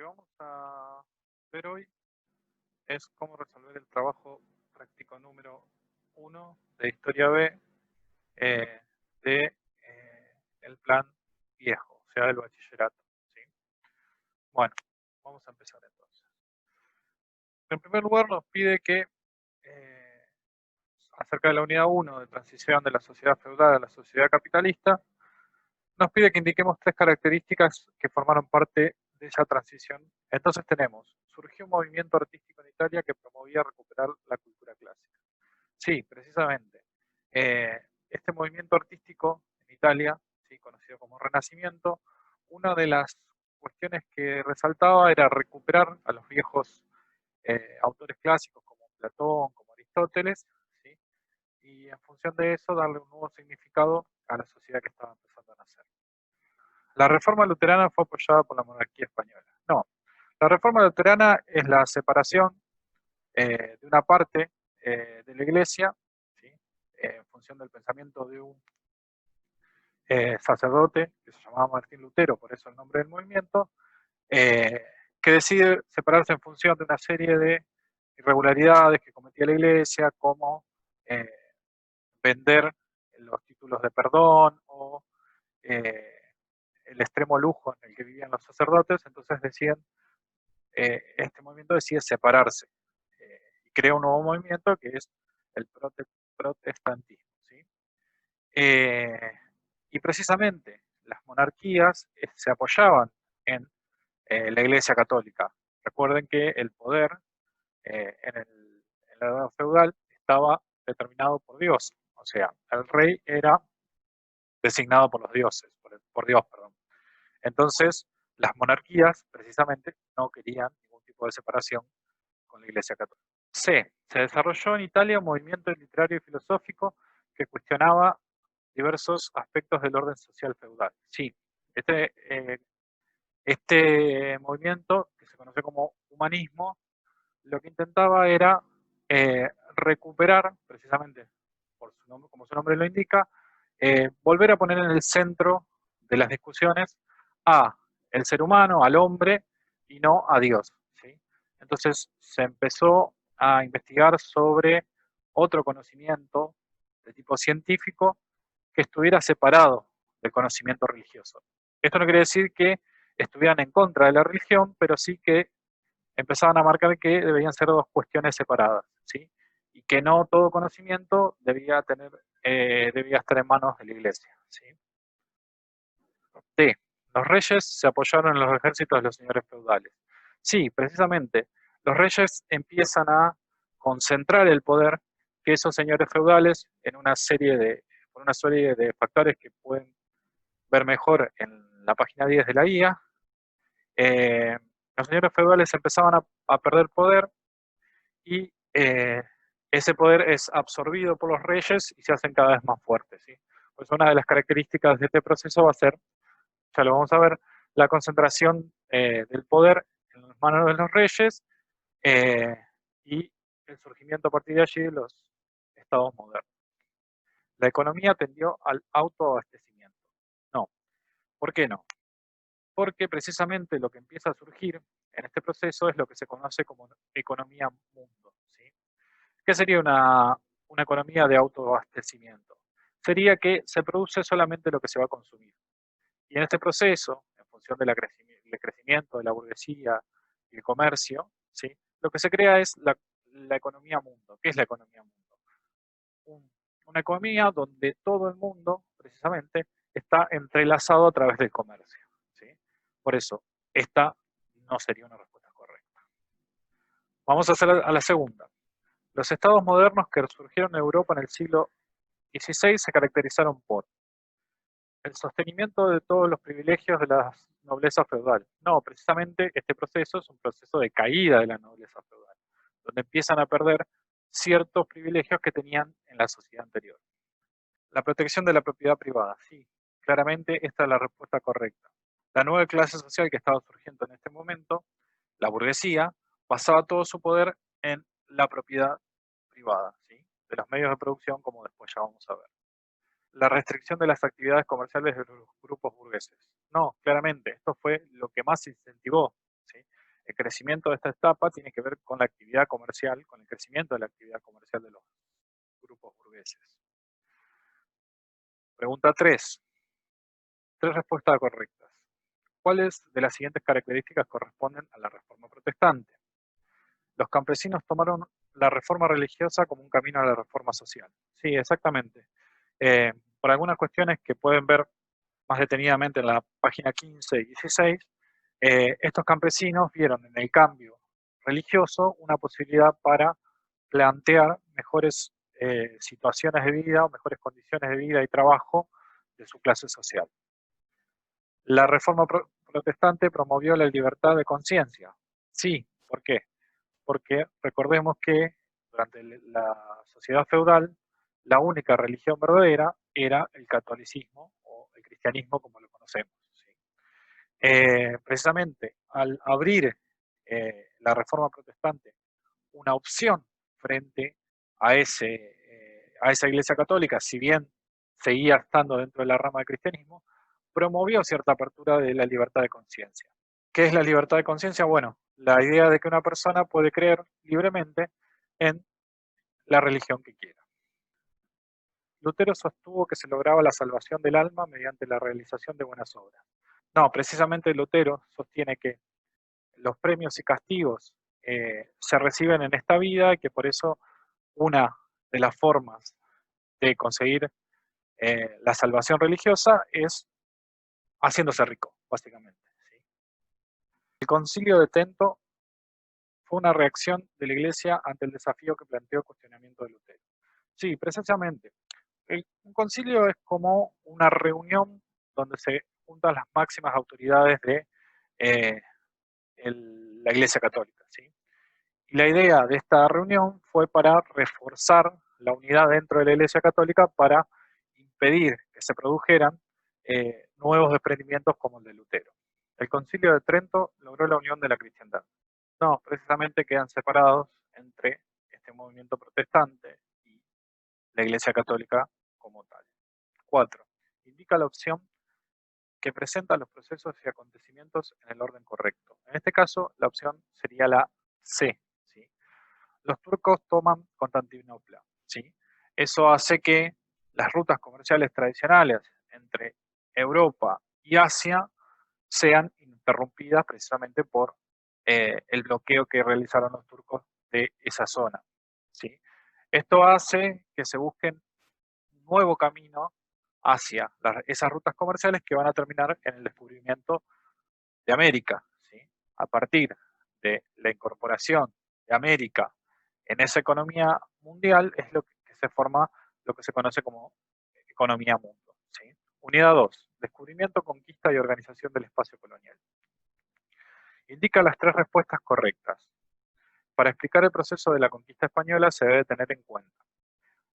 vamos a ver hoy es cómo resolver el trabajo práctico número 1 de Historia B eh, de el plan viejo, o sea, del bachillerato. ¿Sí? Bueno, vamos a empezar entonces. En primer lugar nos pide que, acerca de la unidad 1 de transición de la sociedad feudal a la sociedad capitalista, nos pide que indiquemos 3 características que formaron parte de esa transición. Entonces tenemos, surgió un movimiento artístico en Italia que promovía recuperar la cultura clásica. Sí, precisamente. Este movimiento artístico en Italia, ¿sí?, conocido como Renacimiento, una de las cuestiones que resaltaba era recuperar a los viejos autores clásicos como Platón, como Aristóteles, ¿sí?, y en función de eso darle un nuevo significado a la sociedad que estaba empezando a nacer. La reforma luterana fue apoyada por la monarquía española. No, la reforma luterana es la separación de una parte de la iglesia, ¿sí?, en función del pensamiento de un sacerdote que se llamaba Martín Lutero, por eso el nombre del movimiento, eh, que decide separarse en función de una serie de irregularidades que cometía la iglesia, como eh, vender los títulos de perdón o eh, el extremo lujo en el que vivían los sacerdotes. Entonces deciden, este movimiento decide separarse y crea un nuevo movimiento que es el protestantismo. ¿Sí? Eh, y precisamente las monarquías se apoyaban en la Iglesia Católica. Recuerden que el poder en la edad feudal estaba determinado por Dios, o sea, el rey era designado por los dioses, por Dios, perdón. Entonces, las monarquías precisamente no querían ningún tipo de separación con la Iglesia Católica. C. Se desarrolló en Italia un movimiento literario y filosófico que cuestionaba diversos aspectos del orden social feudal. Sí, este movimiento, que se conoce como humanismo, lo que intentaba era recuperar, precisamente por su nombre, como su nombre lo indica, volver a poner en el centro de las discusiones a el ser humano, al hombre, y no a Dios. ¿Sí? Entonces se empezó a investigar sobre otro conocimiento de tipo científico que estuviera separado del conocimiento religioso. Esto no quiere decir que estuvieran en contra de la religión, pero sí que empezaban a marcar que debían ser dos cuestiones separadas, ¿sí? Y que no todo conocimiento debía estar en manos de la iglesia, ¿sí? D. Los reyes se apoyaron en los ejércitos de los señores feudales. Sí, precisamente, los reyes empiezan a concentrar el poder que esos señores feudales por una serie de factores que pueden ver mejor en la página 10 de la guía. Los señores feudales empezaban a perder poder y ese poder es absorbido por los reyes y se hacen cada vez más fuertes. ¿Sí? Pues una de las características de este proceso va a ser, ya lo vamos a ver, la concentración del poder en las manos de los reyes eh, y el surgimiento a partir de allí de los estados modernos. La economía tendió al autoabastecimiento. No. ¿Por qué no? Porque precisamente lo que empieza a surgir en este proceso es lo que se conoce como economía mundo. ¿Sí? ¿Qué sería una economía de autoabastecimiento? Sería que se produce solamente lo que se va a consumir. Y en este proceso, en función del crecimiento de la burguesía y el comercio, ¿sí?, lo que se crea es la economía mundo. ¿Qué es la economía mundo? Una economía donde todo el mundo, precisamente, está entrelazado a través del comercio. ¿Sí? Por eso, esta no sería una respuesta correcta. Vamos a hacer a la segunda. Los estados modernos que surgieron en Europa en el siglo XVI se caracterizaron por el sostenimiento de todos los privilegios de la nobleza feudal. No, precisamente este proceso es un proceso de caída de la nobleza feudal, donde empiezan a perder ciertos privilegios que tenían en la sociedad anterior. La protección de la propiedad privada, sí, claramente esta es la respuesta correcta. La nueva clase social que estaba surgiendo en este momento, la burguesía, basaba todo su poder en la propiedad privada, ¿sí?, de los medios de producción, como después ya vamos a ver. La restricción de las actividades comerciales de los grupos burgueses. No, claramente, esto fue lo que más se incentivó, ¿sí? El crecimiento de esta etapa tiene que ver con la actividad comercial, con el crecimiento de la actividad comercial de los grupos burgueses. Pregunta 3. 3 respuestas correctas. ¿Cuáles de las siguientes características corresponden a la Reforma Protestante? Los campesinos tomaron la reforma religiosa como un camino a la reforma social. Sí, exactamente. Por algunas cuestiones que pueden ver más detenidamente en la página 15 y 16, estos campesinos vieron en el cambio religioso una posibilidad para plantear mejores situaciones de vida o mejores condiciones de vida y trabajo de su clase social. La Reforma Protestante promovió la libertad de conciencia. Sí, ¿por qué? Porque recordemos que durante la sociedad feudal la única religión verdadera era el catolicismo o el cristianismo como lo conocemos. ¿Sí? Precisamente al abrir la Reforma Protestante una opción frente a esa Iglesia Católica, si bien seguía estando dentro de la rama del cristianismo, promovió cierta apertura de la libertad de conciencia. ¿Qué es la libertad de conciencia? Bueno, la idea de que una persona puede creer libremente en la religión que quiera. Lutero sostuvo que se lograba la salvación del alma mediante la realización de buenas obras. No, precisamente Lutero sostiene que los premios y castigos se reciben en esta vida y que por eso una de las formas de conseguir la salvación religiosa es haciéndose rico, básicamente. ¿Sí? El Concilio de Trento fue una reacción de la Iglesia ante el desafío que planteó el cuestionamiento de Lutero. Sí, precisamente. Un concilio es como una reunión donde se juntan las máximas autoridades de eh, la Iglesia Católica. ¿Sí? Y la idea de esta reunión fue para reforzar la unidad dentro de la Iglesia Católica para impedir que se produjeran nuevos desprendimientos como el de Lutero. El Concilio de Trento logró la unión de la cristiandad. No, precisamente quedan separados entre este movimiento protestante y la Iglesia Católica como tal. 4. Indica la opción que presenta los procesos y acontecimientos en el orden correcto. En este caso, la opción sería la C. ¿Sí? Los turcos toman Constantinopla. ¿Sí? Eso hace que las rutas comerciales tradicionales entre Europa y Asia sean interrumpidas precisamente por el bloqueo que realizaron los turcos de esa zona. ¿Sí? Esto hace que se busquen un nuevo camino hacia esas rutas comerciales que van a terminar en el descubrimiento de América. ¿Sí? A partir de la incorporación de América en esa economía mundial es lo que se forma lo que se conoce como economía mundo. ¿Sí? Unidad 2. Descubrimiento, conquista y organización del espacio colonial. Indica las 3 respuestas correctas. Para explicar el proceso de la conquista española se debe tener en cuenta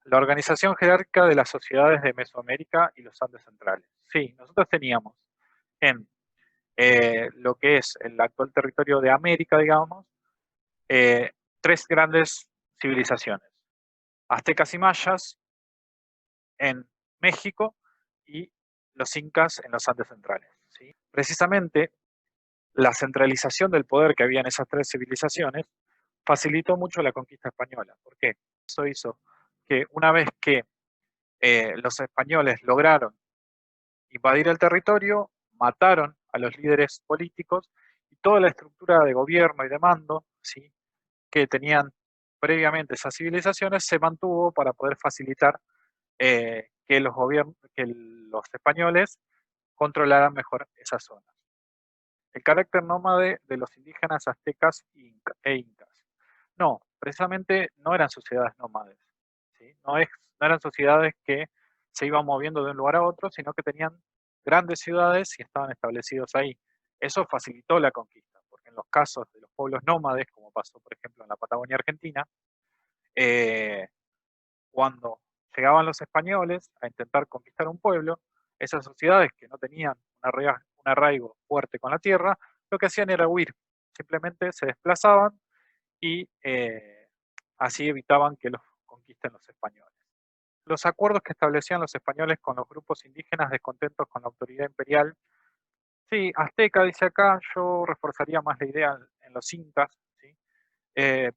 la organización jerárquica de las sociedades de Mesoamérica y los Andes centrales. Sí, nosotros teníamos en lo que es el actual territorio de América, digamos, 3 grandes civilizaciones. Aztecas y mayas en México y los incas en los Andes centrales. ¿Sí? Precisamente la centralización del poder que había en esas 3 civilizaciones facilitó mucho la conquista española. ¿Por qué? Eso hizo que una vez que los españoles lograron invadir el territorio, mataron a los líderes políticos y toda la estructura de gobierno y de mando, ¿sí?, que tenían previamente esas civilizaciones se mantuvo para poder facilitar que los españoles controlaran mejor esas zonas. El carácter nómade de los indígenas aztecas e incas. No, precisamente no eran sociedades nómades. ¿Sí? No eran sociedades que se iban moviendo de un lugar a otro, sino que tenían grandes ciudades y estaban establecidos ahí. Eso facilitó la conquista, porque en los casos de los pueblos nómades, como pasó por ejemplo en la Patagonia Argentina, eh, cuando llegaban los españoles a intentar conquistar un pueblo, esas sociedades que no tenían un arraigo fuerte con la tierra, lo que hacían era huir. Simplemente se desplazaban y así evitaban que los conquisten los españoles. Los acuerdos que establecían los españoles con los grupos indígenas descontentos con la autoridad imperial. Sí, azteca dice acá, yo reforzaría más la idea en los incas, ¿sí?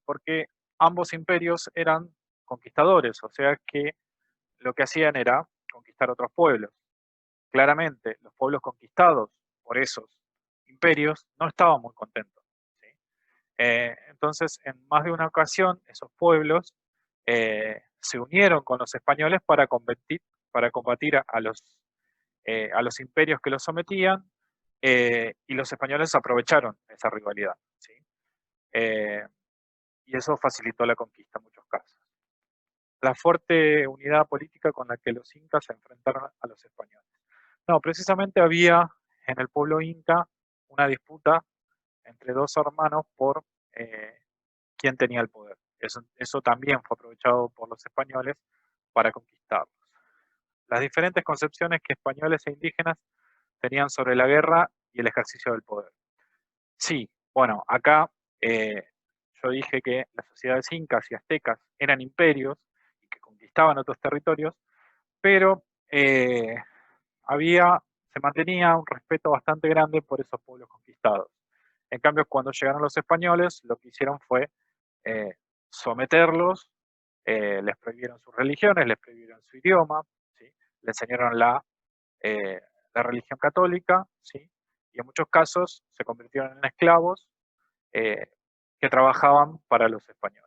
Porque ambos imperios eran conquistadores, o sea que lo que hacían era conquistar otros pueblos. Claramente, los pueblos conquistados por esos imperios no estaban muy contentos, ¿sí? Entonces, en más de una ocasión, esos pueblos se unieron con los españoles para combatir a los imperios que los sometían, y los españoles aprovecharon esa rivalidad, ¿sí? Eh, y eso facilitó la conquista en muchos casos. La fuerte unidad política con la que los incas se enfrentaron a los españoles. No, precisamente había en el pueblo inca una disputa entre dos hermanos por quién tenía el poder. Eso también fue aprovechado por los españoles para conquistarlos. Las diferentes concepciones que españoles e indígenas tenían sobre la guerra y el ejercicio del poder. Sí, bueno, acá yo dije que las sociedades incas y aztecas eran imperios y que conquistaban otros territorios, pero se mantenía un respeto bastante grande por esos pueblos conquistados. En cambio, cuando llegaron los españoles, lo que hicieron fue eh, someterlos, les prohibieron sus religiones, les prohibieron su idioma, ¿sí? Le enseñaron la religión católica, ¿sí? Y en muchos casos se convirtieron en esclavos eh, que trabajaban para los españoles.